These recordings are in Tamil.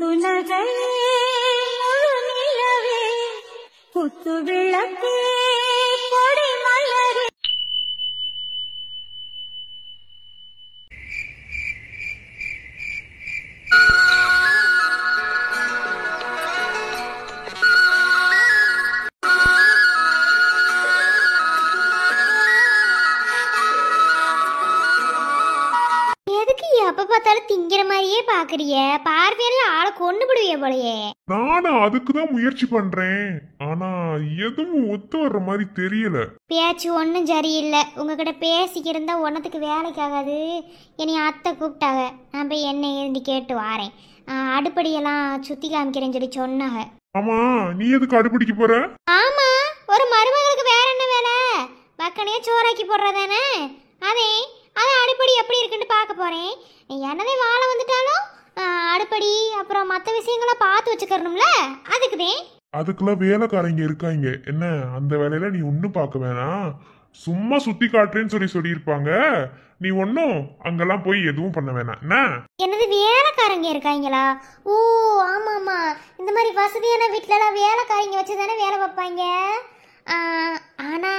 முத்துநகை முழு நிலவே குத்து விளக்கே கொடி மலரே. எப்ப பார்த்தாலும் திங்கிற மாதிரியே பாக்குறிய, பார்வையில ஆளை கொண்டு விடுவிய போலயே. நானும் அதுக்குதான் முயற்சி பண்றேன், ஆனா எதுவும் ஒத்து வர்ற மாதிரி தெரியல. பேச்சு ஒன்றும் சரியில்லை. உங்ககிட்ட பேசிக்கிருந்தா ஒன்னத்துக்கு வேலைக்கு ஆகாது. என்னை அத்தை கூப்பிட்டாங்க, நான் போய் என்ன ஏந்தி கேட்டு வாரேன். அடுப்படியெல்லாம் சுத்தி காமிக்கிறேன்னு சொல்லி சொன்னாங்க. ஆமா, நீ எதுக்கு அடுப்பிடிக்க போற? ஆமா, ஒரு மருமகளுக்கு வேற என்ன வேலை? பக்கனையே சோறாக்கி போடுறதானே. அதே அடுப்படி எப்படி இருக்குன்னு பார்க்க போறேன். என்னதே வாழை வந்துட்டாலும் அடுப்படி அப்புறம் மற்ற விஷயங்களாம் பார்த்து வச்சுக்கணும்ல, அதுக்குதே. அதுக்கெல்லாம் வேலைக்காரங்க இருக்காங்க. என்ன அந்த வேலையில நீ ஒன்னும் பார்க்க வேணாம், சும்மா சுத்தி காட்டுறேன்னு சொல்லியிருப்பாங்க. நீ ஒன்னும் அங்கெல்லாம் போய் எதுவும் பண்ண வேணாம். என்ன என்னது வேலைக்காரங்க இருக்காங்களா? ஓ ஆமா ஆமா, இந்த மாதிரி வசதியான வீட்டுல எல்லாம் வேலைக்காரங்க வச்சுதானே வேலை பார்ப்பாங்க. ஆனா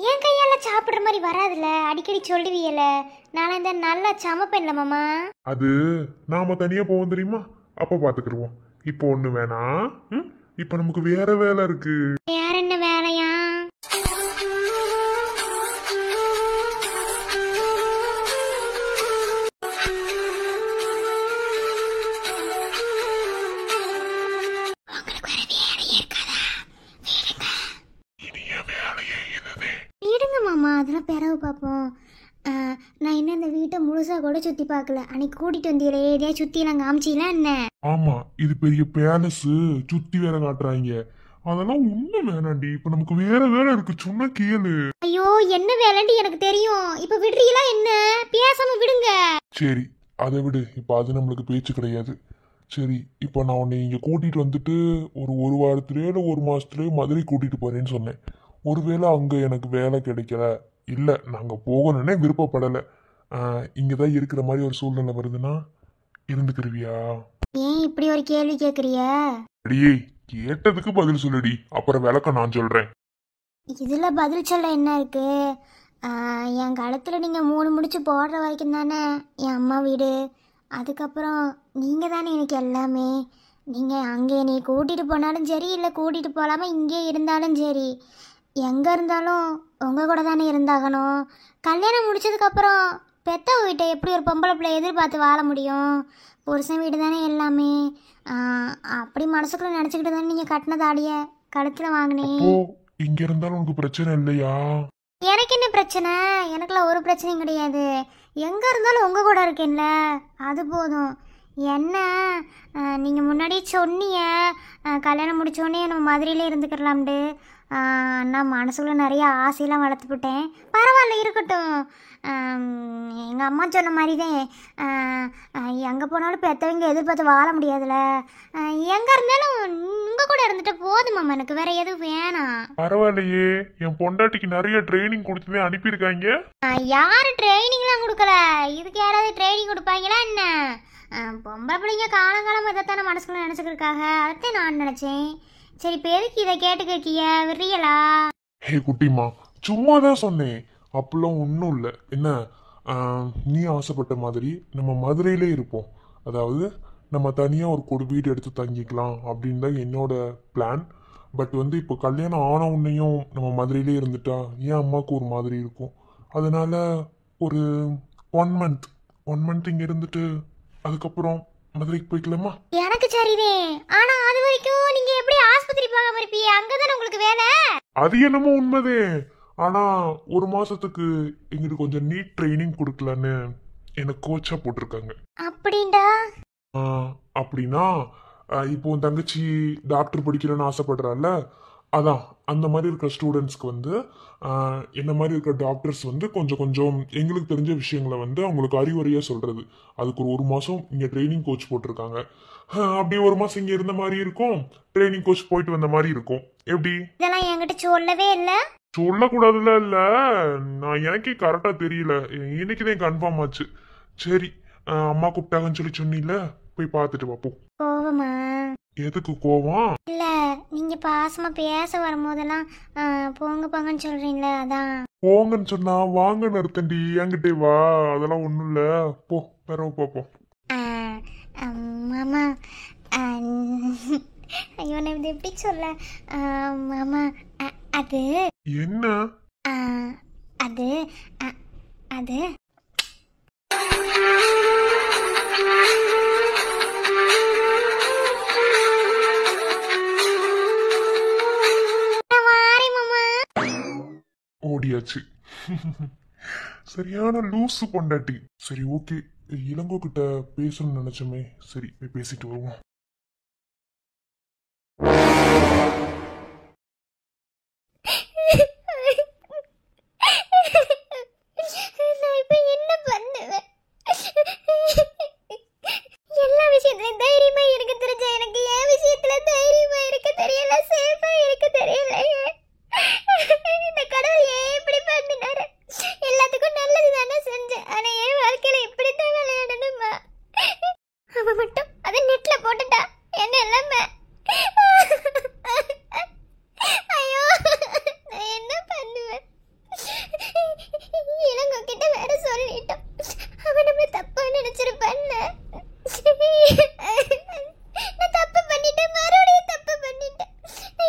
என் கையால சாப்பிடுற மாதிரி வராதுல்ல, அடிக்கடி சொல்லுவீல. நான் இந்த நல்லா சமைப்பேன்ல மாமா. அது நாம தனியா போவோம் தெரியுமா, அப்ப பாத்துக்கிடுவோம். இப்போ ஒண்ணு வேணாம், இப்ப நமக்கு வேற வேலை இருக்கு. வேற என்ன வேலையா? அதெல்லாம் பிறகு பார்ப்போம். நான் என்ன இந்த வீட்டை முழுசா கூட சுத்தி பார்க்கல. அன்னைக்கு கூட்டிட்டு வந்தீங்களே, ஏதே சுத்தி எல்லாம் காமிச்சீங்களா என்ன? ஆமா, இது பெரிய பேலஸ், சுத்தி வேற காட்டுறாங்க. அதெல்லாம் ஒண்ணும் வேணாண்டி, இப்ப நமக்கு வேற வேலை இருக்கு, சொன்னா கேளு. ஐயோ என்ன வேலைன்னு எனக்கு தெரியும், இப்ப விடுறீங்களா என்ன? பேசாம விடுங்க. சரி அதை விடு, இப்ப அது நம்மளுக்கு பேச்சு கிடையாது. சரி, இப்ப நான் உன்னை இங்க கூட்டிட்டு வந்துட்டு ஒரு வாரத்திலேயோ இல்லை ஒரு மாசத்துலயோ மதுரை கூட்டிட்டு போறேன்னு சொன்னேன். ஒருவேளை அங்க எனக்கு வேலை கிடைக்கல, இல்ல நாங்க போகணும்னே விருப்பப்படல, இங்கதான் இருக்கிற மாதிரி ஒரு சூழ்நிலை வருதுன்னா இருந்துக்கிருவியா? ஏன் இப்படி ஒரு கேள்வி கேக்குறிய? அடியே, கேட்டதுக்கு பதில் சொல்லுடி, அப்புறம் விளக்கம் நான் சொல்றேன். இதுல பதில் சொல்ல என்ன இருக்கு? என் காலத்துல நீங்க 3 முடிச்சு போடுற வரைக்கும் தானே என் அம்மா வீடு. அதுக்கப்புறம் நீங்க தானே எனக்கு எல்லாமே. நீங்க அங்கே என்னை கூட்டிட்டு போனாலும் சரி, இல்லை கூட்டிட்டு போகாம இங்கே இருந்தாலும் சரி, எங்க இருந்தாலும் உங்க கூட தானே இருந்தாகணும். கல்யாணம் முடிச்சதுக்கப்புறம் பெத்தவ வீட்டை எப்படி ஒரு பொம்பளை பிள்ளை எதிர்பார்த்து வாழ முடியும்? புருஷன் வீடு தானே எல்லாமே. அப்படி மனசுக்குள்ள நினச்சிக்கிட்டு தானே நீங்கள் கட்டின தாலிய கழுத்தில் வாங்கினேன். இங்க இருந்தாலும் உனக்கு பிரச்சனை இல்லையா? எனக்கு என்ன பிரச்சனை? எனக்குலாம் ஒரு பிரச்சனையும் கிடையாது. எங்கே இருந்தாலும் உங்கள் கூட இருக்கேன்ல, அது போதும். என்ன நீங்கள் முன்னாடியே சொன்னீங்க கல்யாணம் முடித்தோடனே நம்ம மதுரையிலே இருந்துக்கிறலாம்ட்டு. நான் மனசுக்குள்ள நிறைய ஆசையெல்லாம் வளர்த்துப்பிட்டேன். பரவாயில்ல, இருக்கட்டும். எங்கள் அம்மா சொன்ன மாதிரி தான், எங்கே போனாலும் பெற்றவங்க எதிர்பார்த்து வாழ முடியாதுல்ல. எங்கே இருந்தாலும் உங்கள் கூட இருந்துட்டு போதுமாம்மா, எனக்கு வேற எதுவும் வேணாம். பரவாயில்லையே, என் பொண்டாட்டிக்கு நிறைய ட்ரைனிங் கொடுத்துதான் அனுப்பியிருக்காங்க. யாரு ட்ரைனிங்லாம் கொடுக்கல, இதுக்கு யாராவது ட்ரைனிங் கொடுப்பாங்களா என்ன? பொம்பளை பிள்ளைங்க காலங்காலம் இதைத்தானே மனசுக்குள்ள நினச்சிக்கிருக்காங்க, அதைத்தான் நான் நினச்சேன். சரி, இப்போ எதுக்கு இதை கேட்டுக்கிருக்கிய, விரியலா? ஹே குட்டிமா, சும்மா தான் சொன்னேன், அப்படிலாம் ஒன்றும் இல்லை. என்ன, நீ ஆசைப்பட்ட மாதிரி நம்ம மதுரையிலே இருப்போம். அதாவது நம்ம தனியாக ஒரு வீடு எடுத்து தங்கிக்கலாம் அப்படின்னு தான் என்னோட பிளான். பட் இப்போ கல்யாணம் ஆன உன்னையும் நம்ம மதுரையிலே இருந்துட்டா என் அம்மாவுக்கு ஒரு மாதிரி இருக்கும். அதனால ஒரு 1 மந்த் இங்கே இருந்துட்டு அதுக்கப்புறம் மதுரைக்கு போய்க்கலாமா? எனக்கு சரிதே. ஆனா அது வரைக்கும் நீங்க எப்படி ஆஸ்பத்திரி போகாம இருப்பீங்க? அங்கதானே உங்களுக்கு வேலை. அது என்னமோ உண்மைதே. ஆனா 1 மாசத்துக்கு எங்களுக்கு கொஞ்சம் நீட் ட்ரைனிங் கொடுக்கலான்னு எனக்கு கோச்சா போட்டிருக்காங்க. அப்படின்டா? அப்படின்னா இப்போ உன் தங்கச்சி டாக்டர் படிக்கிறேன்னு ஆசைப்படுறாள், அதான் அந்த மாதிரி இருக்கிற ஸ்டூடெண்ட்ஸ்க்கு என்ன மாதிரி இருக்கிற டாக்டர்ஸ் கொஞ்சம் எங்களுக்கு தெரிஞ்ச விஷயங்களை அவங்களுக்கு அறிவுரையாக சொல்கிறது. அதுக்கு ஒரு மாதம் இங்கே ட்ரைனிங் கோச் போட்டிருக்காங்க. அப்படியே 1 மாதம் இங்கே இருந்த மாதிரி இருக்கும், ட்ரைனிங் கோச் போயிட்டு வந்த மாதிரி இருக்கும். எப்படி? இதெல்லாம் என்கிட்ட சொல்லவே இல்லை. சொல்லக்கூடாதுல இல்ல, நான் எனக்கே கரெக்டாக தெரியல, இன்னைக்குதான் கன்ஃபார்ம் ஆச்சு. சரி, அம்மா கூப்பிட்டாங்கன்னு சொல்லி சொன்னீல, போய் பார்த்துட்டு வா போ. கோவமா? எதுக்கு கோவம்? இல்ல, நீங்க பாசமா பேச வரும்போதெல்லாம் போங்க போங்கன்னு சொல்றீங்களே, அதான். போங்கன்னு சொன்னா வாங்கன்னு அர்த்தண்டி. என்கிட்டே வா, அதெல்லாம் ஒண்ணும் இல்ல. போ பிறவு பாப்போம். ஆ, மாமா, ஐயோ நான் இது எப்படி சொல்ல? மாமா, அது என்ன? அது அது ஓடியாச்சு. சரியான லூசு பொண்டாட்டி. சரி ஓகே, இளங்கோ கிட்ட பேசணும்னு நினைச்சோமே, சரி போய் பேசிட்டு வருவோம். நான் இப்ப என்ன பண்ணுவேன்? எல்லா விஷயத்துலயும் தைரியமா இருக்க தெரிஞ்ச எனக்கு என் விஷயத்துல தைரியமா இருக்க தெரியல, சேஃபா இருக்க தெரியலையே. இந்த கடவுள் ஏன் இப்படி பண்ணினாரு? எல்லாத்துக்கும் நல்லது தானே செஞ்சேன், ஆனா என் வாழ்க்கையில இப்படித்தான் விளையாடணுமா? அவ மட்டும் அதை நெட்ல போட்டுட்டா, என்ன எல்லாமே. ஐயோ நான் என்ன பண்ணுவேன்? இளங்கோ கிட்ட வேற சொல்லிட்டோம், அவன் நம்மள தப்பா நினைச்சிருப்பான்னு. நான் தப்பு பண்ணிட்டேன், மறுபடியும் தப்பு பண்ணிட்டேன்.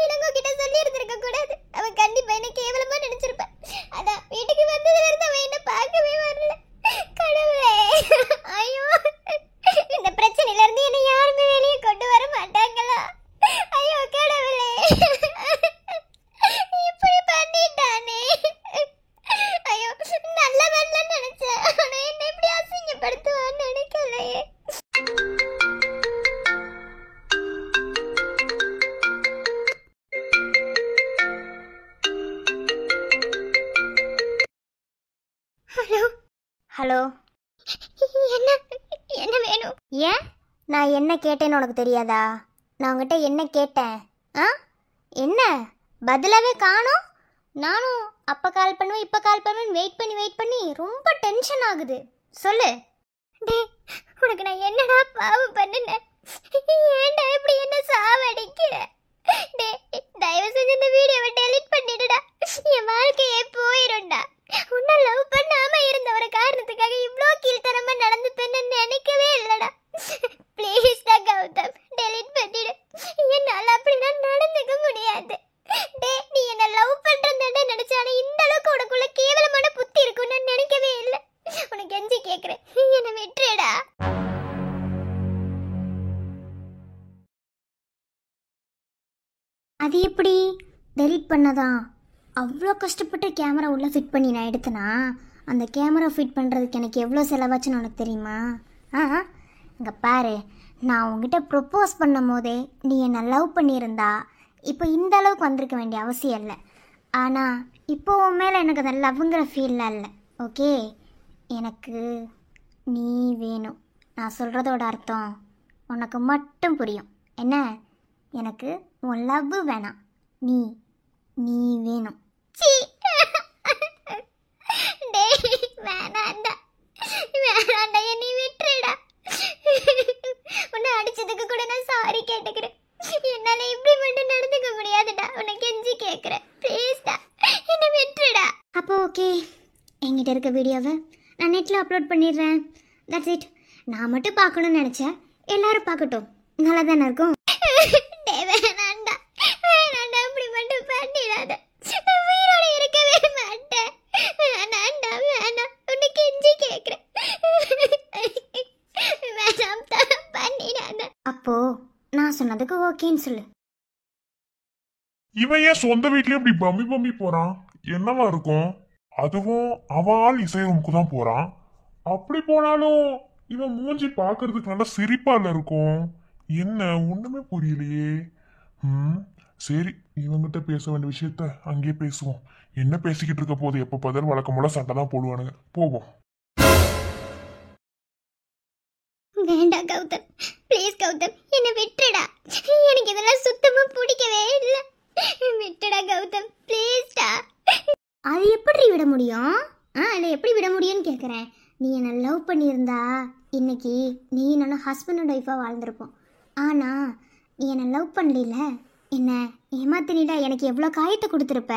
இளங்கோ கிட்ட சொல்லி இருந்திருக்க கூடாது, அவன் கண்டிப்பா என்ன கேவலமா நினைச்சிருப்பான். அதான் வீட்டுக்கு வந்ததுல இருந்து அவன் என்ன பார்க்கவே வரல. கடவுளே, ஐயோ இந்த பிரச்சனையில இருந்து என்ன யாருமே வெளியே கொண்டு வர மாட்டாங்களா? ஐயோ கடவுளே, இப்படி பண்ணிட்டானே. ஐயோ நல்லவன்ல நினைச்சேன், ஆனா என்ன இப்படி அசிங்கப்படுத்துவான்னு நினைக்கலையே. ஹலோ ஹலோ, என்ன என்ன வேணும்? ஏன் நான் என்ன கேட்டேன்னு உனக்கு தெரியாதா? நான் உங்ககிட்ட என்ன கேட்டேன்? என்ன பதிலாவே காணோம்? நானும் அப்போ கால் பண்ணுவேன் இப்போ கால் பண்ணுவேன் வெயிட் பண்ணி ரொம்ப டென்ஷன் ஆகுது. சொல்லு. டே, உனக்கு நான் என்னடா பாவம் பண்ணினேன்? ஏன்டா இப்படி என்ன சாவடிக்கிற? டே, தயவு செஞ்சு இந்த வீடியோவை டெலீட் பண்ணிடுடா, என் வாழ்க்கையே போயிரும்டா. உன்னை லவ் பண்ணாம இருந்த ஒரு காரணத்துக்காக இவ்ளோ கீழ்த்தரமா நடந்துப்பேன்னு நினைக்கவே இல்லடா. ப்ளீஸ் டா கௌதம், டெலீட் பண்ணிடு. என்னால அப்படிலாம் நடந்துக்க முடியாது. டே, நீ என்ன லவ் பண்றேன்னு நினைச்சானே, இந்த அளவுக்கு உனக்குள்ள கேவலமான புத்தி இருக்குன்னு நினைக்கவே இல்லை. உனக்கு கெஞ்சி கேக்குறேன், என்ன விட்டுடா. அது எப்படி டெலீட் பண்ணதான்? அவ்வளோ கஷ்டப்பட்டு கேமரா உள்ளே ஃபிட் பண்ணி நான் எடுத்தேனா? அந்த கேமரா ஃபிட் பண்ணுறதுக்கு எனக்கு எவ்வளோ செலவாச்சுன்னு உனக்கு தெரியுமா? இங்கே பாரு, நான் உங்ககிட்ட ப்ரொப்போஸ் பண்ணும் போதே நீ என்னை லவ் பண்ணியிருந்தா இப்போ இந்த அளவுக்கு வந்திருக்க வேண்டிய அவசியம் இல்லை. ஆனால் இப்போ உன் மேலே எனக்கு அந்த லவ்ங்கிற ஃபீல்லாம் இல்லை. ஓகே, எனக்கு நீ வேணும். நான் சொல்கிறதோட அர்த்தம் உனக்கு மட்டும் புரியும். என்ன? எனக்கு உன் லவ் வேணாம், நீ நீ வேணும். வேணாண்டா வேணாண்டா, நீ விட்டுடா. உன்னை அடிச்சதுக்கு கூட நான் சாரி கேட்டுக்கிறேன். என்னால இப்படி மட்டும் நடந்துக்க முடியாதுடா, உன்னை கெஞ்சி கேட்குறேன். ப்ளீஸ்டா, என்னை விட்டுடா. அப்போ ஓகே, என்கிட்ட இருக்க வீடியோவை நான் நெட்டில் அப்லோட் பண்ணிடுறேன். That's it. நான் மட்டும் பார்க்கணும்னு நினச்சேன், எல்லாரும் பார்க்கட்டும், நல்லா தானே இருக்கும். வேணாண்டா வேணாண்டா, அப்படி மட்டும் பண்ணிடாத. உயிரோட இருக்கவே மாட்டேன். வேணாண்டா வேணாம், உன்னை கெஞ்சி கேட்குறேன். வேணாம் தான், பண்ணிடாத. அப்போ நான் சொன்னதுக்கு ஓகேன்னு சொல்லு. இவன் ஏன் சொந்த வீட்லயும் இப்படி பம்பி போறான்? என்னவா இருக்கும்? அதுவும் அவன் ஆள் இசை ரூமுக்கு தான் போறான். அப்படி போனாலும் இவன் மூஞ்சி பாக்குறதுக்கு நல்லா சிரிப்பால இருக்கும். என்ன ஒண்ணுமே புரியலையே. சரி, இவங்கிட்ட பேச வேண்டிய விஷயத்த அங்கேயே பேசுவோம். என்ன பேசிக்கிட்டு இருக்க போது? எப்ப பதில் வழக்கம் போல சண்டை தான் போடுவானுங்க. போவோம். வேண்டாம் கௌதம், ப்ளீஸ் கௌதம், என்னை விட்டுடா. எனக்கு இதெல்லாம் சுத்தமா பிடிக்கவே இல்லை. விட்டுடா கௌதம், ப்ளீஸ்டா. அது எப்படி விட முடியும்? அதை எப்படி விட முடியும்னு கேட்குறேன். நீ என்னை லவ் பண்ணியிருந்தா இன்னைக்கு நீ நானும் ஹஸ்பண்ட் அண்ட் ஒய்ஃபாக வாழ்ந்திருப்போம். ஆனால் நீ என்னை லவ் பண்ணல, என்ன ஏமாத்தினிடா, எனக்கு எவ்வளோ காயத்தை கொடுத்துருப்ப.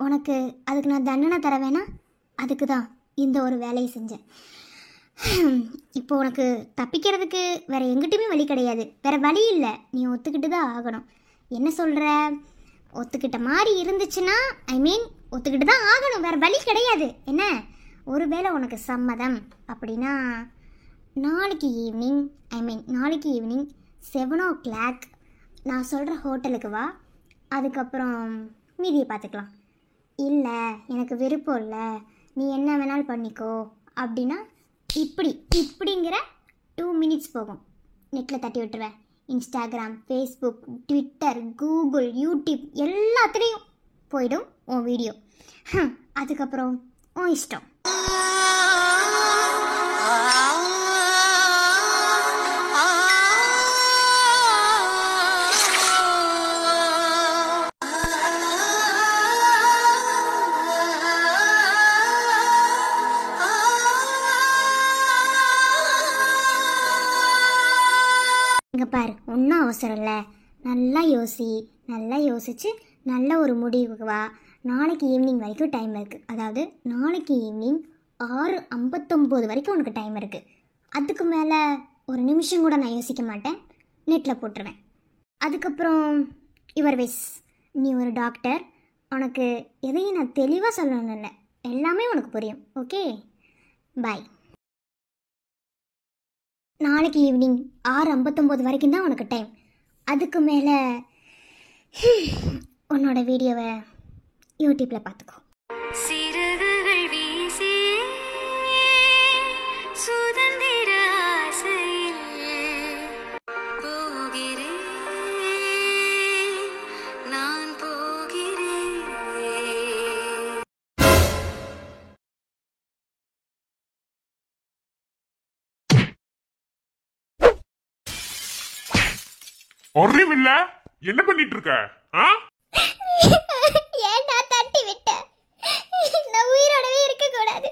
உனக்கு அதுக்கு நான் தண்டனை தர வேணாம். அதுக்கு தான் இந்த ஒரு வேலையை செஞ்சேன். இப்போ உனக்கு தப்பிக்கிறதுக்கு வேறு எங்கிட்டுமே வழி கிடையாது, வேறு வழி இல்லை. நீ ஒத்துக்கிட்டு தான் ஆகணும். என்ன சொல்கிற? ஒத்துக்கிட்ட மாதிரி இருந்துச்சுன்னா ஒத்துக்கிட்டு தான் ஆகணும், வேறு வழி கிடையாது. என்ன ஒருவேளை உனக்கு சம்மதம் அப்படின்னா நாளைக்கு ஈவினிங் 7 o'clock நான் சொல்கிற ஹோட்டலுக்கு வா. அதுக்கப்புறம் மீதியை பார்த்துக்கலாம். இல்லை எனக்கு விருப்பம் இல்லை, நீ என்ன வேணாலும் பண்ணிக்கோ அப்படின்னா இப்படிங்கிற 2 minutes போகும். நெட்டில் தட்டி விட்டுருவேன். Instagram, Facebook, Twitter, Google, YouTube எல்லாத்துலேயும் போயிடும் உன் வீடியோ. அதுக்கப்புறம் உன் இஷ்டம். இங்கே பாரு, ஒன்றும் அவசரம் இல்லை. நல்லா யோசிச்சு நல்ல ஒரு முடிவுக்கு வா. நாளைக்கு ஈவினிங் வரைக்கும் டைம் இருக்குது. அதாவது நாளைக்கு ஈவினிங் 6:59 வரைக்கும் உனக்கு டைம் இருக்குது. அதுக்கு மேலே ஒரு நிமிஷம் கூட நான் யோசிக்க மாட்டேன், நெட்டில் போட்டுருவேன். அதுக்கப்புறம் யுவர் விஷ். நீ ஒரு டாக்டர், உனக்கு எதையும் நான் தெளிவாக சொல்லணும்னு இல்லை, எல்லாமே உனக்கு புரியும். ஓகே, பாய். நாளைக்கு ஈவினிங் 6:59 வரைக்கும் தான் உனக்கு டைம். அதுக்கு மேலே உன்னோட வீடியோவை யூடியூப்பில் பார்த்துக்கோ. சிறகுகள் வீசி சுதந்திர ஆசையில் போகிறேன், நான் போகிறேன். அறிவில்ல, என்ன பண்ணிட்டு இருக்க? ஏன்டா தட்டி விட்ட? நான் உயிரோடவே இருக்க கூடாது,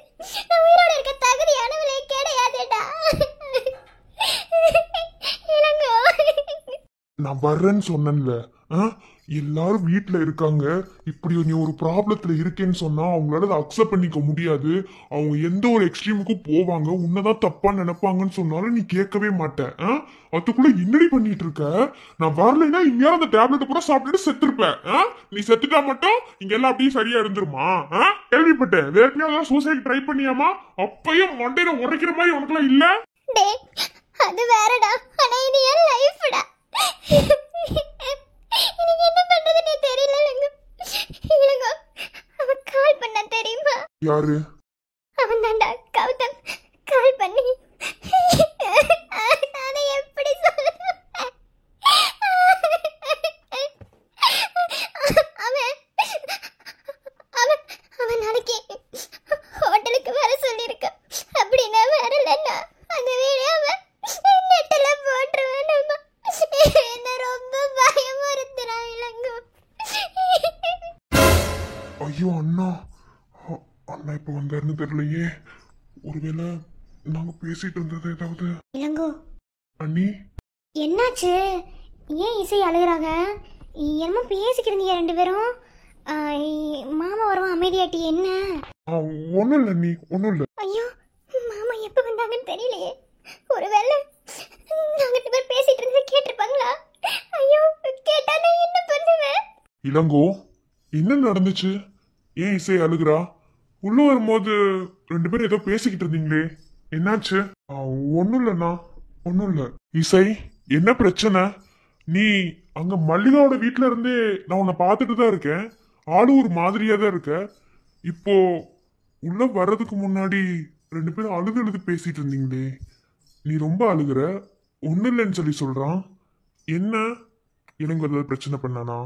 நான் உயிரோட இருக்க தகுதியானவளே கிடையாதுடா. இளங்கோ, நான் வர்றேன்னு சொன்னேன்ல. எல்லாரும் வீட்டுல இருக்காங்க, இப்படி நீ ஒரு ப்ராப்ளத்துல இருக்கேன்னு சொன்னா அவங்களால அதை அக்செப்ட் பண்ணிக்க முடியாது. அவங்க எந்த ஒரு எக்ஸ்ட்ரீமுக்கும் போவாங்க, உன்னதான் தப்பா நினைப்பாங்கன்னு சொன்னாலும் நீ கேட்கவே மாட்டேன். அதுக்குள்ள என்னடி பண்ணிட்டு இருக்க? நான் வரலைன்னா இங்கேயாவது அந்த டேப்லெட் பூரா சாப்பிட்டுட்டு செத்துருப்பேன். நீ செத்துட்டா மட்டும் இங்க எல்லாம் அப்படியே சரியா இருந்துருமா? கேள்விப்பட்டேன், வேற சூசைட் ட்ரை பண்ணியாமா? அப்பயும் மண்டையில உரைக்கிற மாதிரி உனக்குலாம் இல்ல? டேய், அது வேறடா, ஆனா இது என் லைஃப்டா. எனக்கு என்ன பண்றதுன்னே தெரியல. இளங்கோ, அவன் கால் பண்ணா தெரியுமா? யாரு? அவன் தான்டா, கௌதம். கால் பண்ணி நானே எப்படி சொல்லுவேன்? அவன் நாளைக்கு ஹோட்டலுக்கு வர சொல்லியிருக்க. அப்படின்னா வரலன்னா அந்த வீடியோ அவன் நெட்டில் போட்டுருவேன். என்ன ரொம்ப பயமுறுத்துறான் இளங்கோ. ஐயோ அண்ணா, அண்ணா இப்ப வந்தாருன்னு தெரியலையே. ஒருவேளை நாங்க பேசிட்டு இருந்தது ஏதாவது. இளங்கோ, அண்ணி என்னாச்சு? ஏன் இசை அழுகுறாங்க? என்னமோ பேசிக்கிறீங்க ரெண்டு பேரும். மாமா வருவான், அமைதியாட்டி. என்ன? ஒண்ணும் இல்ல அண்ணி, ஒண்ணும் இல்ல. ஐயோ, மாமா எப்ப வந்தாங்கன்னு தெரியலையே. ஒருவேளை நாங்க ரெண்டு பேர் பேசிட்டு இருந்தது கேட்டிருப்பாங்களா? ஐயோ, கேட்டா நான் என்ன பண்ணுவேன்? இளங்கோ, என்ன நடந்துச்சு? ஏன் இசை அழுகுறா? உள்ள வரும்போது ரெண்டு பேரும் ஏதோ பேசிக்கிட்டு இருந்தீங்களே, என்னாச்சு? ஒண்ணும் இல்லண்ணா, ஒண்ணும் இல்ல. இசை, என்ன பிரச்சனை? நீ அங்க மல்லிகாவோட வீட்டுல இருந்தே நான் உன்னை பார்த்துட்டு தான் இருக்கேன். ஆளு ஒரு மாதிரியா தான் இருக்க. இப்போ உள்ள வர்றதுக்கு முன்னாடி ரெண்டு பேரும் அழுது பேசிட்டு இருந்தீங்களே, நீ ரொம்ப அழுகுற. ஒண்ணு இல்லைன்னு சொல்லி சொல்றான். என்ன? எனக்கு ஏதாவது பிரச்சனை பண்ணானா?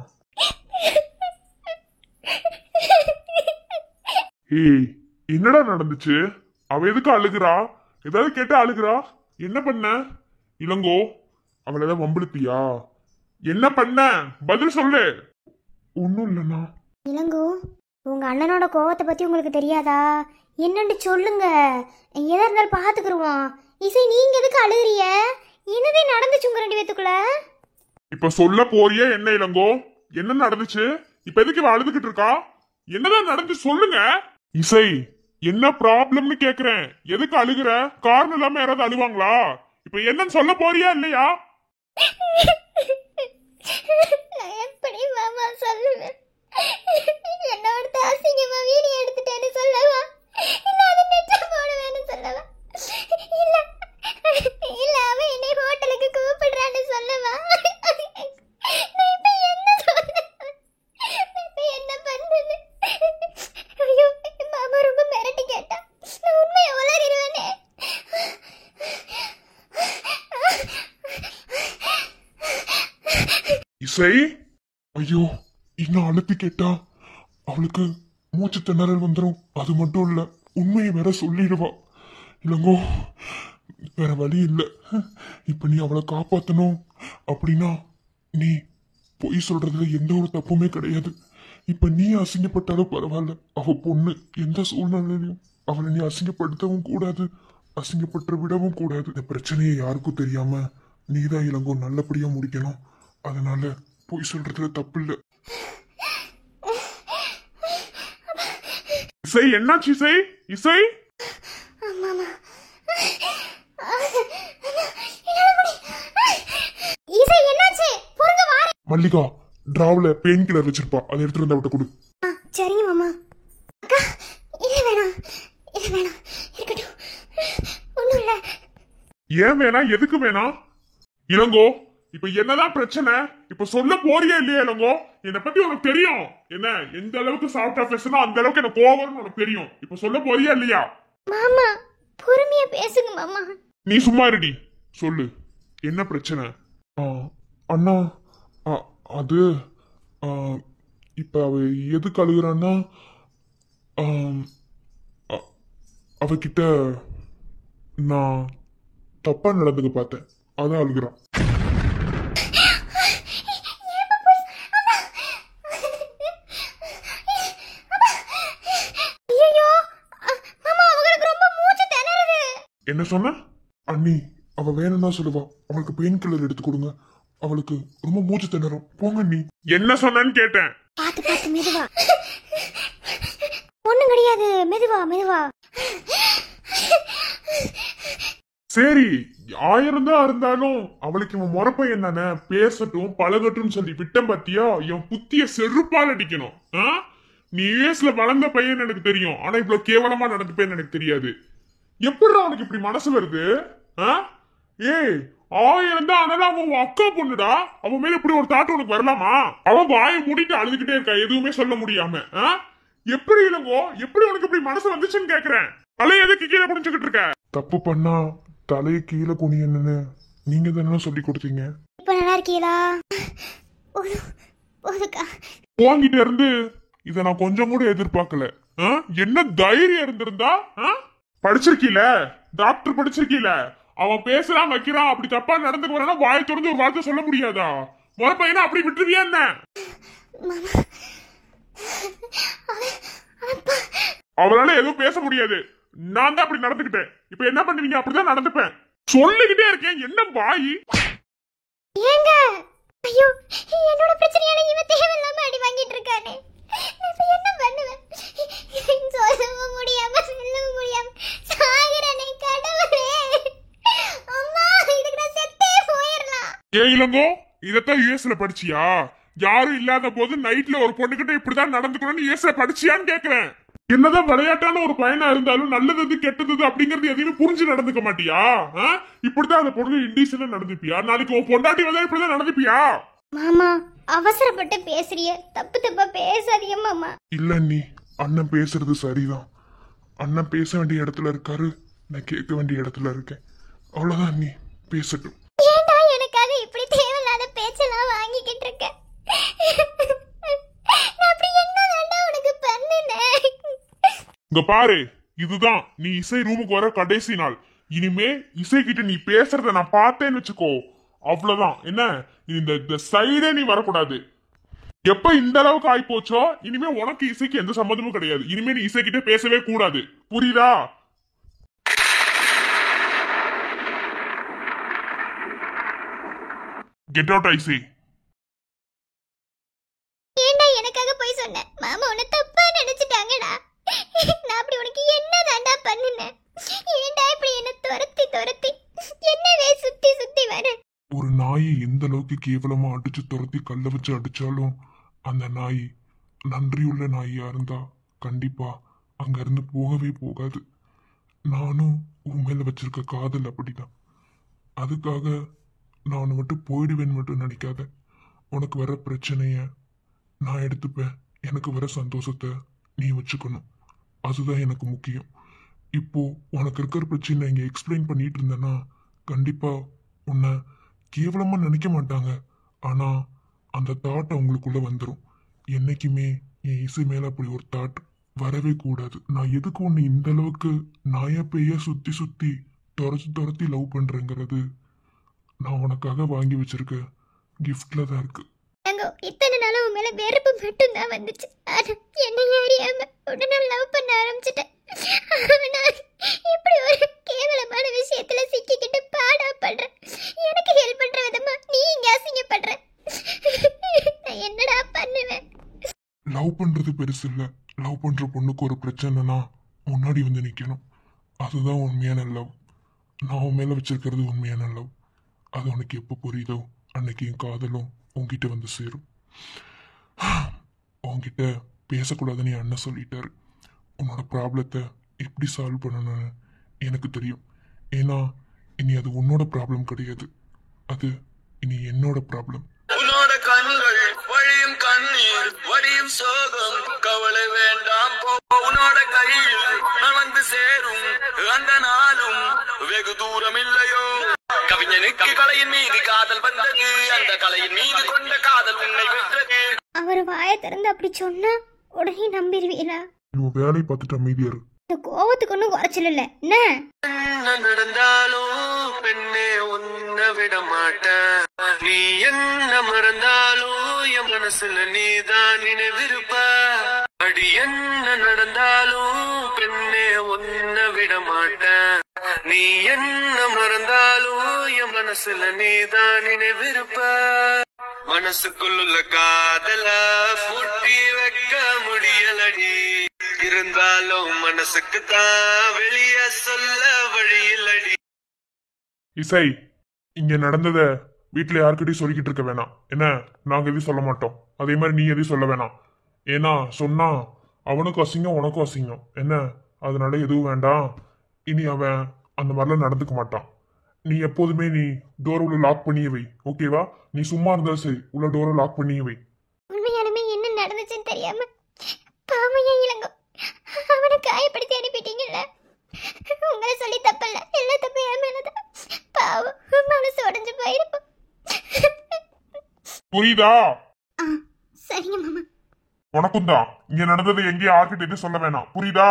ஏய், என்னடா நடந்துச்சு? அவ எதுக்கு அழுகுறா? ஏதாவது கேட்டா அழுகுறா? என்ன பண்ண இளங்கோ? அவளை ஏதாவது வம்பிழுத்தியா? என்ன பண்ண? பதில் சொல்லு. ஒன்னும் இல்லண்ணா. இளங்கோ, உங்க அண்ணனோட கோவத்தை பத்தி உங்களுக்கு தெரியாதா? என்னன்னு சொல்லுங்க, எதா இருந்தாலும் பாத்துக்கிருவோம். இசை நீங்க எதுக்கு அழுகுறிய? என்னதே நடந்துச்சு உங்க 2 பேத்துக்குள்ள? இப்ப சொல்ல போறியே என்ன இளங்கோ? என்ன நடந்துச்சு? இப்ப எதுக்கு இவ அழுதுகிட்டு இருக்கா? என்னதான் நடந்துச்சு சொல்லுங்க. இசை என்ன ப்ராப்ளம்னு கேக்குறேன். எதுக்கு அழுகுற? காரணம் இல்லாம யாராவது அழுவாங்களா? இப்ப என்னன்னு சொல்ல போறியா இல்லையா? நான் எப்படி மாமா சொல்லுவேன்? என்னோட அசிங்கமா வீடியோ எடுத்துட்டேன்னு சொல்லவா? இல்ல அது நெட்ல போடுவேன்னு சொல்லவா? இல்ல இல்ல அவன் என்னை ஹோட்டலுக்கு கூப்பிடுறான்னு சொல்லவா? நான் இப்ப என்ன சொல்றேன்? இப்ப என்ன பண்றது? ஐயோ மாமா ரொம்ப மிரட்டி கேட்டா நான் உண்மையை உளறிடுவேனே. இசை ஐயோ இன்னும் அழுத்தி கேட்டா அவளுக்கு மூச்சு திணறல் வந்துடும். அது மட்டும் இல்ல உண்மையை வேற சொல்லிடுவா. இளங்கோ வேற வழி இல்ல. இப்ப நீ அவளை காப்பாத்தணும் அப்படின்னா நீ பொய் சொல்றதுல எந்த ஒரு தப்புமே கிடையாது. இப்ப நீ அசிங்கப்பட்டாலும் பரவாயில்ல. அவ பொண்ணு, எந்த சூழ்நிலையிலும் அவளை நீ அசிங்கப்படுத்தவும் கூடாது, அசிங்கப்பட்டு விடவும் கூடாது. இந்த பிரச்சனையை யாருக்கும் தெரியாம நீதான் இளங்கோ நல்லபடியா முடிக்கணும். அதனால பொய் சொல்றதுல தப்பு இல்ல. இசை என்னாச்சு? இசை இசை இசை என்னாச்சு? பொறுங்க வாரேன். மல்லிகா டிராவ்ல பெயின் கில்லர் வச்சிருப்பா, அதை எடுத்துட்டு வந்து அவட்ட கொடு. சரிங்க மாமா. அக்கா இல்ல வேணாம், இல்ல வேணாம், இருக்கட்டும், ஒண்ணும் இல்ல. ஏன் வேணாம்? எதுக்கு வேணாம்? இளங்கோ இப்ப என்னதான் பிரச்சனை? இப்ப சொல்ல போறியா இல்லையா இளங்கோ? என்னை பத்தி உனக்கு தெரியும். என்ன எந்த அளவுக்கு சாஃப்டா பேசணும் அந்த அளவுக்கு எனக்கு கோவம்னு உனக்கு தெரியும். இப்ப சொல்ல போறியா இல்லையா? மாமா பொறுமையா பேசுங்க மாமா. நீ சும்மா இருடி. சொல்லு என்ன பிரச்சனை? அண்ணா அது இப்ப அவ எதுக்கு அழுகுறான்னா அவகிட்ட நான் தப்பா நடந்துக்க பார்த்தேன், அதான் அழுகுறான். என்ன சொன்ன? அண்ணி அவ வேணும்னா சொல்லுவா, அவளுக்கு பெயின் கில்லர் எடுத்து கொடுங்க, அவளுக்கு ரொம்ப மூச்சு திணறும், போங்க நீ. என்ன சொன்னு கேட்டேன். பாத்து பாத்து மெதுவா. ஒண்ணும் கிடையாது, மெதுவா மெதுவா. சரி 1000 தான் இருந்தாலும் அவளுக்கு இவன் முறப்பையன் தானே, பேசட்டும் பழகட்டும் சொல்லி விட்டம் பத்தியா? என் புத்திய செருப்பால் அடிக்கணும். நீ யுஎஸ்ல வளர்ந்த பையன் எனக்கு தெரியும், ஆனா இவ்வளவு கேவலமா நடந்துப்பேன்னு எனக்கு தெரியாது. எப்படி அவனுக்கு இப்படி மனசு வருது? ஏய் 1000 தான் ஆனாலும் அவன் அக்கா பொண்ணுடா, அவன் மேல இப்படி ஒரு தாட்டு உனக்கு வரலாமா? அவன் வாயை மூடிட்டு அழுதுகிட்டே இருக்கா, எதுவுமே சொல்ல முடியாம. எப்படி இளங்கோ, எப்படி உனக்கு இப்படி மனசு வந்துச்சுன்னு கேக்குறேன். தலையை எதுக்கு கீழே குடிச்சுக்கிட்டு இருக்க? தப்பு பண்ணா தலையை கீழே குனியன்னு நீங்க தானே சொல்லி கொடுத்தீங்க. இப்ப நல்லா இருக்கீங்களா? போங்கிட்ட இருந்து இத நான் கொஞ்சம் கூட எதிர்பார்க்கல. என்ன தைரியம் இருந்திருந்தா? படிச்சிருக்கீல, டாக்டர் படிச்சிருக்கீல, அவன் பேசுறான் வைக்கிறான், அப்படி தப்பா நடந்துக்கு வரனா வாய் திறந்து ஒரு வார்த்தை சொல்ல முடியாதா? முறை பையனா அப்படி விட்டுருவியா என்ன? அவளால எதுவும் பேச முடியாது. நான் தான் அப்படி நடந்துக்கிட்டேன். இப்ப என்ன பண்ணுவீங்க? அப்படிதான் நடந்துப்பேன். சொல்லிக்கிட்டே இருக்கேன், என்ன வாயி? ஏங்க ஐயோ என்னோட பிரச்சனையால இவன் தேவையில்லாம அடி வாங்கிட்டு இருக்கானே, என்ன பண்ணுவேன்? சொல்லவும் முடியாம சொல்லவும் முடியாம சாகிறனே கடவுளே. அம்மா இதுக்கு நான் செத்தே போயிடலாம். ஏன் இளங்கோ இதத்தான் யுஎஸ்ல படிச்சியா? யாரும் இல்லாத போது நைட்ல ஒரு பொண்ணுகிட்ட இப்படிதான் நடந்துக்கணும்னு யுஎஸ்ல படிச்சியான்னு கேக்குறேன். என்னதான் விளையாட்டான ஒரு பையனா இருந்தாலும் நல்லது கெட்டது அப்படிங்கறது எதையுமே புரிஞ்சு நடந்துக்க மாட்டியா? இப்படிதான் அந்த பொண்ணு இண்டீசனா நடந்துப்பியா? நாளைக்கு உன் பொண்டாட்டி வந்தா இப்படிதான் நடந்துப்பியா? மாமா அவசரப்பட்டு பேசுறிய, தப்பு தப்பா பேசாதீங்க மாமா. இல்ல நீ அண்ணன் பேசுறது சரிதான். அண்ணன் பேச வேண்டிய இடத்துல இருக்காரு, நான் கேட்க வேண்டிய இடத்துல இருக்கேன். அவ்வளவுதான், நீ பேசட்டும். ஏன்டா எனக்காக இப்படி தேவையில்லாத பேச்செல்லாம் வாங்கிக்கிட்டு இருக்க? நான் அப்படி என்னதான்டா உனக்கு பண்ணுனேன்? இங்க பாரு, இதுதான் நீ இசை ரூமுக்கு வர கடைசி நாள். இனிமே இசை கிட்ட நீ பேசுறத நான் பார்த்தேன்னு வச்சுக்கோ, அவ்வளவுதான். என்ன இந்த சைடே நீ வரக்கூடாது. எப்ப இந்த அளவுக்கு ஆயி போச்சோ இனிமே உனக்கு இசைக்கு எந்த சம்மந்தமும் கிடையாது. இனிமே நீ இசை கிட்ட பேசவே கூடாது, புரியுதா? கெட் அவுட் ஐ சே. ஏண்டா எனக்காக போய் சொன்ன? மாமா உன்னை தப்பா நினைச்சிட்டாங்கடா. நான் அப்படி உனக்கு என்னதாண்டா பண்ணுனேன்? ஏண்டா இப்படி என்ன துரத்தி துரத்தி என்னவே சுத்தி சுத்தி வர? ஒரு நாயை எந்த அளவுக்கு கேவலமா அடிச்சு துரத்தி கல்ல வச்சு அடிச்சாலும் அந்த நாய் நன்றியுள்ள நாயா இருந்தா கண்டிப்பா அங்க இருந்து போகவே போகாது. நானும் உன் மேல வச்சிருக்க காதல் அப்படிதான். அதுக்காக நான் உன்னை விட்டு போயிடுவேன்னு மட்டும் நினைக்காத. உனக்கு வர பிரச்சனைய நான் எடுத்துப்பேன். எனக்கு வர சந்தோஷத்தை நீ வச்சுக்கணும். அதுதான் எனக்கு முக்கியம். இப்போ உனக்கு இருக்கிற பிரச்சனை இங்க எக்ஸ்பிளைன் பண்ணிட்டு இருந்தேன்னா கண்டிப்பா உன்னை கேவலமா நினைக்க மாட்டாங்க. ஆனா அந்த தாட் அவங்களுக்குள்ள வந்துடும். என்னைக்குமே என் இசை மேல அப்படி ஒரு தாட் வரவே கூடாது. நான் எதுக்கு உன்னை இந்த அளவுக்கு நாயா பேய சுத்தி சுத்தி துரத்தி துரத்தி லவ் பண்றேங்கிறது நான் உனக்காக வாங்கி வச்சிருக்க கிஃப்ட்ல தான் இருக்கு. இத்தனை நாளும் உன் மேல வெறுப்பு மட்டும் தான் வந்துச்சு. ஆனா என்னையே அறியாம உடனே லவ் பண்ண ஆரம்பிச்சிட்டேன். ஆனா இப்படி ஒரு கேவலமான விஷயத்துல சிக்கிக்கிட்டு பாடா பண்றேன். எனக்கு ஹெல்ப் பண்ற விதமா நீ இங்க அசிங்கப்படுற. நான் என்னடா பண்ணுவேன்? லவ் பண்றது பெருசு இல்ல. லவ் பண்ற பொண்ணுக்கு ஒரு பிரச்சனைனா முன்னாடி வந்து நிக்கணும். அதுதான் உண்மையான லவ். நான் உன் மேல வச்சிருக்கிறது உண்மையான லவ். அது உனக்கு எப்போ புரியுதோ அன்னைக்கு என் காதலும் உன்கிட்ட வந்து சேரும். உன்கிட்ட பேசக்கூடாதுன்னு என் அண்ணன் சொல்லிட்டாரு. உன்னோட ப்ராப்ளத்தை எப்படி சால்வ் பண்ணணும்னு எனக்கு தெரியும். ஏன்னா இனி அது உன்னோட ப்ராப்ளம் கிடையாது. அது இனி என்னோட ப்ராப்ளம். உன்னோட கண்கள் வழியும் கண்ணீர் வடியும் சோகம் கவலை வேண்டாம் போ. உன்னோட கையில் நான் வந்து சேரும் அந்த நாளும் வெகு தூரம் இல்லையோ. கவிஞனுக்கு கலையின் மீது காதல் வந்தது. அந்த கலையின் மீது கொண்ட காதல் உன்னை வென்றது. அவர் வாயை திறந்து அப்படி சொன்னா உடனே நம்பிடுவீங்களா? இவன் வேலையை பார்த்துட்டு அமைதியா இரு. இந்த கோவத்துக்கு ஒன்றும் குறைச்சல் இல்லை என்ன? என்ன நடந்தாலும் பெண்ணே உன்னை விட மாட்டேன். நீ என்ன மறந்தாலும் என் மனசுல நீதான் நினைவிருப்ப. அடி என்ன நடந்தாலும் பெண்ணே உன்னை விட மாட்டேன். நீ என்ன மறந்தாலும் என் மனசுல நீதான் நினைவிருப்ப. மனசுக்குள்ள காதல பூட்டி வைக்க முடியலடி. இருந்தாலும் மனசுக்கு தான் வெளிய சொல்ல வழி இல்லடி. இசை, இங்க நடந்தத வீட்டுல யாருக்கிட்டையும் சொல்லிக்கிட்டு இருக்க வேணாம். என்ன, நாங்க எதையும் சொல்ல மாட்டோம். அதே மாதிரி நீ எதையும் சொல்ல வேணாம். ஏன்னா சொன்னா அவனுக்கும் அசிங்கம் உனக்கும் அசிங்கம். என்ன, அதனால எதுவும் வேண்டாம். இனி அவன் அந்த மாதிரிலாம் நடந்துக்க மாட்டான். நீ எப்போதுமே நீ டோர் உள்ள லாக் பண்ணியே வை. ஓகேவா? நீ சும்மா இருந்தாலும் சரி உள்ள டோரை லாக் பண்ணியே வை. உண்மையாலுமே என்ன நடந்துச்சுன்னு தெரியாம பாவையா இளங்கோ அவனை காயப்படுத்தி அனுப்பிட்டீங்கல்ல. உங்களை சொல்லி தப்பல்ல, எல்லா தப்பு என் மேலதான். பாவம் மனசு உடஞ்சு போயிருப்போம். புரியுதா? சரிங்க மாமா. உனக்கும் தான் இங்க நடந்தது எங்கேயும் யார்கிட்ட எதுவும் சொல்ல வேணாம். புரியுதா?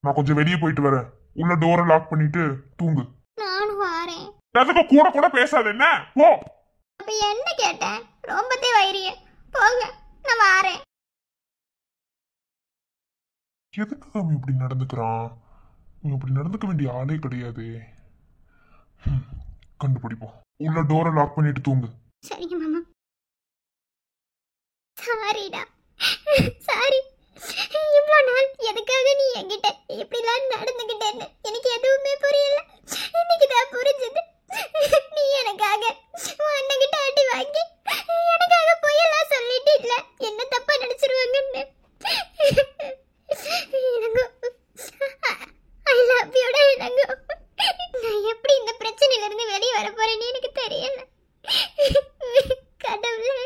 நான் கொஞ்சம் வெளியே போயிட்டு வரேன். உள்ள டோரை லாக் பண்ணிட்டு தூங்கு. நானும் வாரேன். அதுக்கு கூட கூட பேசாத. என்ன போ. அப்ப என்ன கேட்டேன்? ரொம்பத்தே வயிறிய போங்க, நான் வாரேன். எதுக்கு அவன் இப்படி நடந்துக்கிறான்? இவன் இப்படி நடந்துக்க வேண்டிய ஆளே கிடையாது. கண்டுபிடிப்போம். உள்ள டோரை லாக் பண்ணிட்டு தூங்கு. சரிங்க மாமா. சாரிடா, சாரி. இவ்வளோ நாள் எதுக்காக நீ என்கிட்ட இப்படிலாம் நடந்துக்கிட்டேன்னு எனக்கு எதுவுமே புரியல. இன்னைக்கு தான் புரிஞ்சது. நீ எனக்காக அண்ணகிட்ட அடி வாங்கி எனக்காக பொய்யெல்லாம் சொல்லிட்டு இல்ல என்ன தப்பா நினைச்சிருவாங்கன்னு. I love யூடா Ilango. நான் எப்படி இந்த பிரச்சனையில இருந்து வெளியே வர போறேன்னு எனக்கு தெரியல. கடவுளே.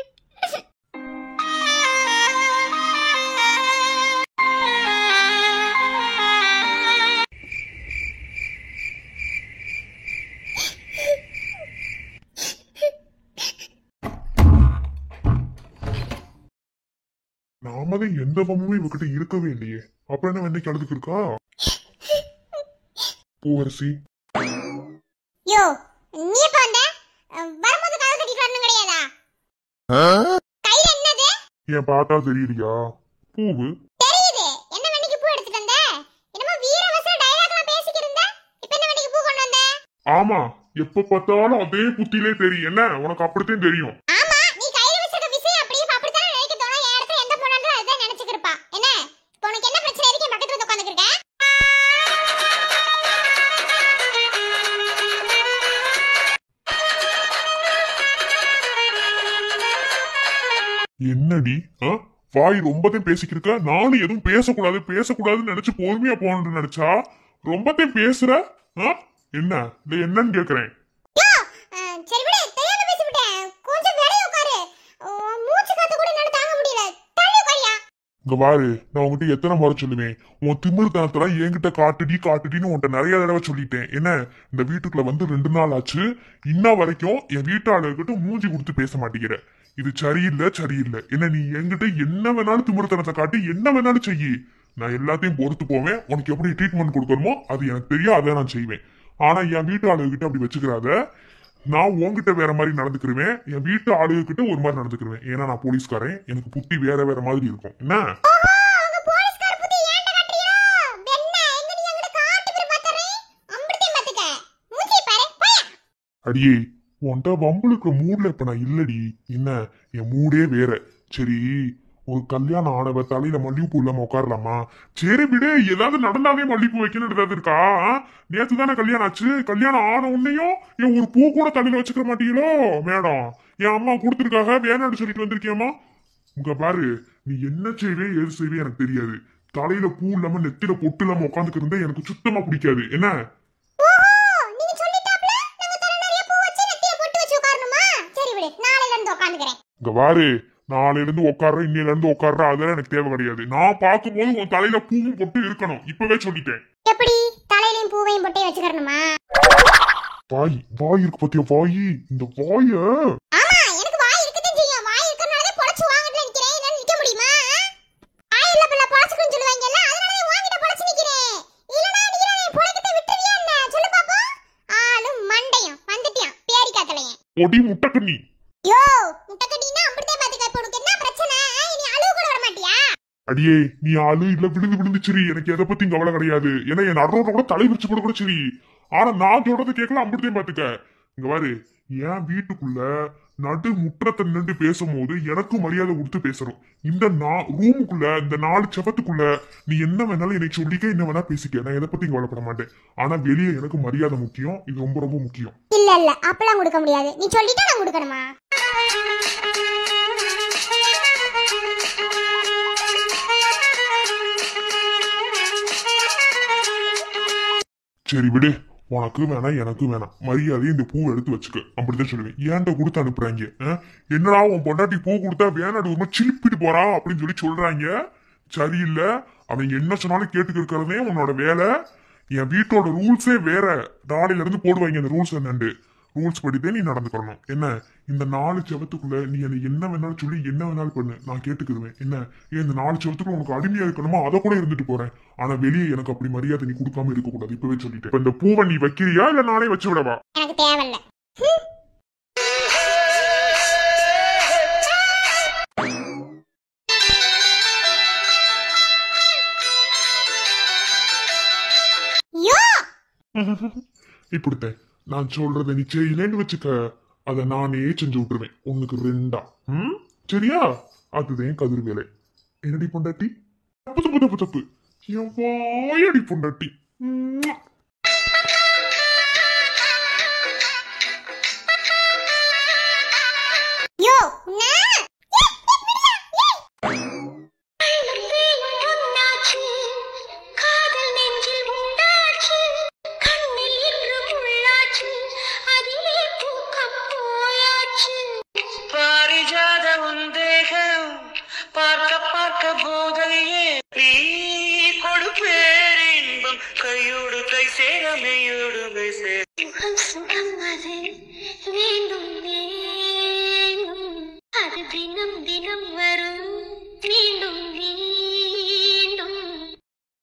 நாம தான் எந்த பம்புமே இவகிட்ட இருக்கவே இல்லையே. அப்புறம் என்ன வெண்ணைக்கு அழுதுக்கு இருக்கா? பூவரசி, யோ நீ எப்ப வந்த? வரும்போது கால் கட்டிட்டு வரணும் கிடையாதா? கையில என்னது? ஏன் பார்த்தா தெரியலையா? பூவு. தெரியுது. என்ன வெண்ணிக்கு பூ எடுத்துட்டு வந்த? என்னமோ வீரவச டயலாக்லாம் பேசிக்கிட்டு இருந்த. இப்போ என்ன வெண்ணிக்கு பூ கொண்டு வந்த? ஆமா, எப்ப பார்த்தாலும் அதே புத்தியிலே தெரியும். என்ன உனக்கு அப்படித்தான் தெரியும். ஆமா, நீ கையில வச்சிருக்க விஷயம் அப்படியே அப்படிதான் நினைக்க தோணும். என் இடத்துல எந்த பொண்ணாலும் அதான் நினைச்சிட்டு இருப்பா. என்ன இப்போ உனக்கு என்ன பிரச்சனை இருக்கு? என் பக்கத்துல வந்து உட்கார்ந்துருக்க. என்னடி வாய் ரொம்பத்தையும் பேசிக்கிருக்க. நானும் எதுவும் பேசக்கூடாதுன்னு நினைச்சு பொறுமையா போகணும்னு நினைச்சா ரொம்பத்தையும் பேசுற. என்ன இல்ல என்னன்னு கேக்குறேன். சரி விடு, தெரியாம பேசிவிட்டேன். கொஞ்சம் வெளிய உட்காரு. மூச்சு காத்து கூட என்னால தாங்க முடியல. தள்ளி உட்காரியா. இங்க பாரு, நான் உங்ககிட்ட எத்தனை முறை சொல்லுவேன், உன் திமிர்த்தனத்தெல்லாம் என்கிட்ட காட்டுடின்னு உன்கிட்ட நிறைய தடவை சொல்லிட்டேன். என்ன இந்த வீட்டுக்குள்ள வந்து 2 நாள் ஆச்சு, இன்ன வரைக்கும் என் வீட்டாளர்கிட்ட மூஞ்சி கொடுத்து பேச மாட்டேங்கிற. இது சரியில்லை. என்ன நீ என்கிட்ட என்ன வேணாலும் திமிர்த்தனத்தை காட்டி என்ன வேணாலும் செய்யி, நான் எல்லாத்தையும் பொறுத்து போவேன். உனக்கு எப்படி ட்ரீட்மெண்ட் கொடுக்கணுமோ அது எனக்கு தெரியும், அதை நான் செய்வேன். ஆனா என் வீட்டு ஆளுகிட்ட அப்படி வச்சுக்கிறாத. நான் உன்கிட்ட வேற மாதிரி நடந்துக்கிருவேன், என் வீட்டு ஆளுகிட்ட ஒரு மாதிரி நடந்துக்கிருவேன். ஏன்னா நான் போலீஸ்காரன், எனக்கு புத்தி வேற மாதிரி இருக்கும். என்ன அடியே, உன்கிட்ட வம்புளுக்குற மூட்ல இப்ப நான் இல்லடி. என்ன என் மூடே வேற. சரி, ஒரு கல்யாணம் ஆனவ தலையில மல்லிகைப்பூ இல்லாம உட்காரலாமா? சரி விடு, ஏதாவது நடந்தாவே மல்லிகைப்பூ வைக்கணும் ஏதாவது இருக்கா? நேத்து தானே கல்யாணம் ஆச்சு, கல்யாணம் ஆன உன்னையும் என் ஒரு பூ கூட தலையில வச்சுக்க மாட்டீங்களோ மேடம்? என் அம்மா கொடுத்துருக்காக, வேணான்னு சொல்லிட்டு வந்திருக்கியம்மா. உங்க பாரு, நீ என்ன செய்வே எது செய்வே எனக்கு தெரியாது. தலையில பூ இல்லாம நெத்தில பொட்டு இல்லாம உட்காந்துக்கிருந்தா எனக்கு சுத்தமா பிடிக்காது. என்ன இங்க பாரு, நாளையில இருந்து உட்கார்ற, இன்னையில இருந்து உட்கார்ற, அதெல்லாம் எனக்கு தேவை கிடையாது. நான் பார்க்கும்போது உன் தலையில பூவும் பொட்டு இருக்கணும், இப்பவே சொல்லிட்டேன். எப்படி தலையிலயும் பூவையும் பொட்டையும் வச்சுக்கறணுமா? வாய் இருக்கு பத்தியா? வாய், இந்த வாய. ஆமா, எனக்கு வாய் இருக்குதுன்னு தெரியும். வாய் இருக்கறனால பொளச்சு வாங்கிட்டு நிக்கிறேன். என்னால நிக்க முடியுமா? வாய் இல்ல பிள்ளை பொளச்சுக்குன்னு சொல்லுவாங்கல்ல, அதனால வாங்கிட்ட பொளச்சு நிக்கிறேன். இல்லனா நீ பொளக்கத்தை விட்டுறியா என்ன? சொல்லு பாப்போம். ஆளும் மண்டையும் வந்துட்டியாம் பேரி காத்தலையன். ஒடி முட்டக்கண்ணி. யோ, முட்டக்கண்ணினா அப்படியே பாத்துக்க. இப்போ உனக்கு என்ன பிரச்சனை? நீ அழுவ கூட வர மாட்டியா? அடியே, நீ ஆளு இல்ல விழுந்து சரி, எனக்கு எதை பத்தி கவலை கிடையாது. ஏன்னா என் நடுரோட கூட தலை விரிச்சு போட கூட சரி. ஆனா நான் சொல்றது கேட்கல, அப்படித்தான் பாத்துக்க. இங்க பாரு, என் வீட்டுக்குள்ள நடு முற்றத்தை நின்று பேசும்போது எனக்கு மரியாதை கொடுத்து பேசணும். இந்த ரூமுக்குள்ள, இந்த 4 செவத்துக்குள்ள நீ என்ன வேணாலும் எனக்கு சொல்லிக்க, என்ன வேணா பேசிக்க. நான் எதை பத்தி கவலைப்பட மாட்டேன். ஆனா வெளியே எனக்கு மரியாதை முக்கியம், இது ரொம்ப ரொம்ப முக்கியம். இல்ல அப்பெல்லாம் கொடுக்க முடியாது. நீ சொல்லிட்டா நான் கொடுக்கணுமா? சரி விடு, உனக்கு வேணாம் எனக்கு வேணாம், மரியாதையை இந்த பூவை எடுத்து வச்சுக்க, அப்படிதான் சொல்லுவேன். ஏன்ட்ட கொடுத்து அனுப்புறாங்க. என்னடா உன் பொண்டாட்டி பூ கொடுத்தா வேணாடு ஒரு மாதிரி சிலிப்பிட்டு போறா அப்படின்னு சொல்றாங்க. சரியில்லை, அவங்க என்ன சொன்னாலும் கேட்டுக்க இருக்கிறதே உன்னோட வேலை. என் வீட்டோட ரூல்ஸே வேற. நாளையில இருந்து போடுவாங்க அந்த ரூல்ஸ். என்னண்டு ரூல்ஸ் படித்தே நீ நடந்துக்கணும். என்ன இந்த 4 செவத்துக்குள்ள நீ என்ன வேணாலும் சொல்லி என்ன வேணாலும் பண்ணு, நான் கேட்டுக்கிடுவேன். என்ன இந்த 4 செவத்துக்குள்ள உனக்கு அடிமையா இருக்கணுமா, அதை கூட இருந்துட்டு போறேன். ஆனா வெளியே எனக்கு அப்படி மரியாதை நீ கொடுக்காம இருக்க கூடாது, இப்பவே சொல்லிட்டேன். இப்ப இந்த பூவை நீ வைக்கிறியா இல்ல நானே வச்சு விடவா? எனக்கு தேவையில்ல. இப்படித்தேன் நான் சொல்றத நீ செய்யலன்னு வச்சுக்க, அதை நானே செஞ்சு விட்டுருவேன் உனக்கு 2. சரியா? அதுதான் கதிர் வேலை. என்னடி பொண்டாட்டி? தப்பு என் வாயடி பொண்டாட்டி.